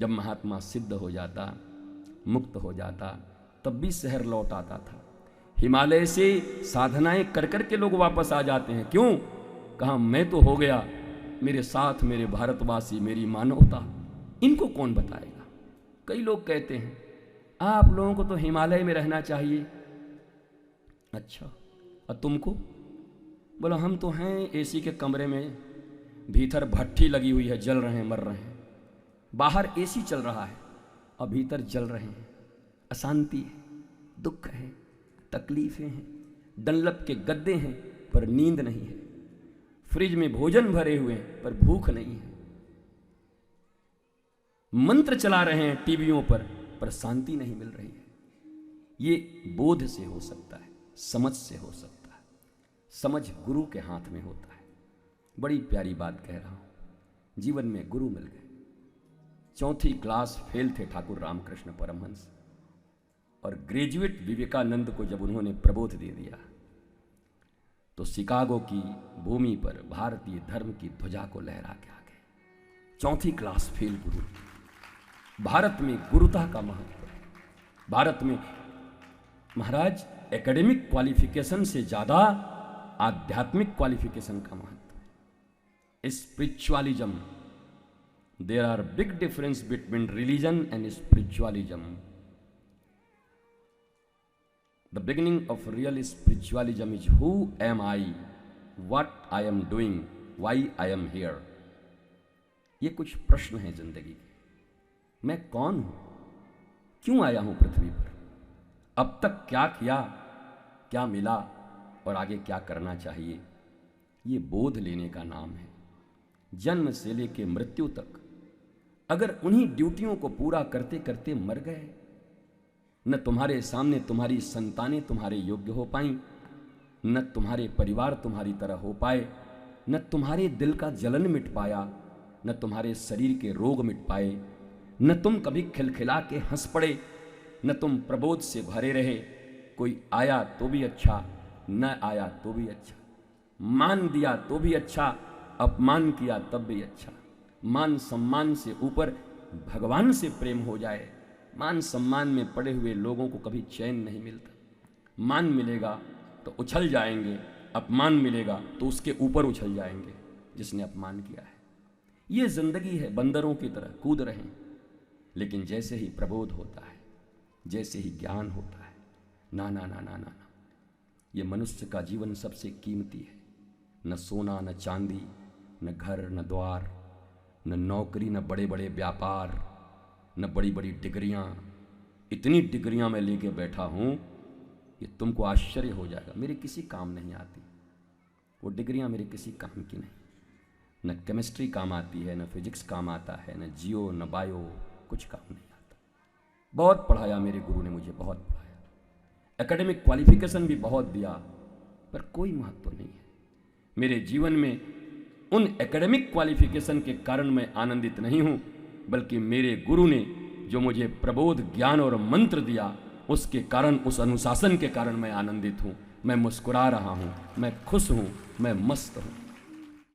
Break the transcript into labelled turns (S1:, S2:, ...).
S1: जब महात्मा सिद्ध हो जाता, मुक्त हो जाता, तब भी शहर लौट आता था। हिमालय से साधनाएं कर कर के लोग वापस आ जाते हैं। क्यों? कहा मैं तो हो गया, मेरे साथ मेरे भारतवासी, मेरी मानवता, इनको कौन बताएगा। कई लोग कहते हैं आप लोगों को तो हिमालय में रहना चाहिए। अच्छा, और तुमको? बोला हम तो हैं एसी के कमरे में, भीतर भट्ठी लगी हुई है, जल रहे हैं, मर रहे हैं। बाहर एसी चल रहा है और भीतर जल रहे हैं। अशांति है, दुख है, तकलीफें हैं, डनलप के गद्दे हैं पर नींद नहीं है, फ्रिज में भोजन भरे हुए हैं पर भूख नहीं है, मंत्र चला रहे हैं टीवियों पर शांति नहीं मिल रही है। ये बोध से हो सकता है, समझ से हो सकता है। समझ गुरु के हाथ में होता है। बड़ी प्यारी बात कह रहा हूं, जीवन में गुरु मिल गए। 4वीं क्लास फेल थे ठाकुर रामकृष्ण परमहंस, और ग्रेजुएट विवेकानंद को जब उन्होंने प्रबोध दे दिया तो शिकागो की भूमि पर भारतीय धर्म की ध्वजा को लहरा के आ गए। 4वीं क्लास फेल गुरु। भारत में गुरुता का महत्व है। भारत में महाराज एकेडमिक क्वालिफिकेशन से ज्यादा आध्यात्मिक क्वालिफिकेशन का महत्व है। Spiritualism, there are big difference between religion and spiritualism. The beginning of real spiritualism is who am I, what I am doing, why I am here। ये कुछ प्रश्न हैं जिंदगी के। मैं कौन हूं, क्यों आया हूं पृथ्वी पर, अब तक क्या किया, क्या मिला और आगे क्या करना चाहिए। ये बोध लेने का नाम है। जन्म से लेके मृत्यु तक अगर उन्हीं ड्यूटियों को पूरा करते करते मर गए, न तुम्हारे सामने तुम्हारी संतानें तुम्हारे योग्य हो पाई, न तुम्हारे परिवार तुम्हारी तरह हो पाए, न तुम्हारे दिल का जलन मिट पाया, न तुम्हारे शरीर के रोग मिट पाए, न तुम कभी खिलखिला के हंस पड़े, न तुम प्रबोध से भरे रहे। कोई आया तो भी अच्छा, न आया तो भी अच्छा, मान दिया तो भी अच्छा, अपमान किया तब भी अच्छा। मान सम्मान से ऊपर भगवान से प्रेम हो जाए। मान सम्मान में पड़े हुए लोगों को कभी चैन नहीं मिलता। मान मिलेगा तो उछल जाएंगे, अपमान मिलेगा तो उसके ऊपर उछल जाएंगे जिसने अपमान किया है। ये जिंदगी है, बंदरों की तरह कूद रहे हैं। लेकिन जैसे ही प्रबोध होता है, जैसे ही ज्ञान होता है, ना ना ना ना ना, ये मनुष्य का जीवन सबसे कीमती है। न सोना, न चांदी, न घर, न द्वार, न नौकरी, न बड़े बड़े व्यापार, न बड़ी बड़ी डिग्रियां। इतनी डिग्रियां मैं लेके बैठा हूं कि तुमको आश्चर्य हो जाएगा, मेरे किसी काम नहीं आती। वो डिग्रियां मेरे किसी काम की नहीं। न केमिस्ट्री काम आती है, न फिजिक्स काम आता है, न जियो, न बायो, कुछ काम नहीं आता। बहुत पढ़ाया मेरे गुरु ने मुझे, बहुत पढ़ाया। एकेडमिक क्वालिफिकेशन भी बहुत दिया, पर कोई महत्व नहीं है मेरे जीवन में। उन एकेडमिक क्वालिफिकेशन के कारण मैं आनंदित नहीं हूं, बल्कि मेरे गुरु ने जो मुझे प्रबोध, ज्ञान और मंत्र दिया, उसके कारण, उस अनुशासन के कारण मैं आनंदित हूं। मैं मुस्कुरा रहा हूं, मैं खुश हूं, मैं मस्त हूं।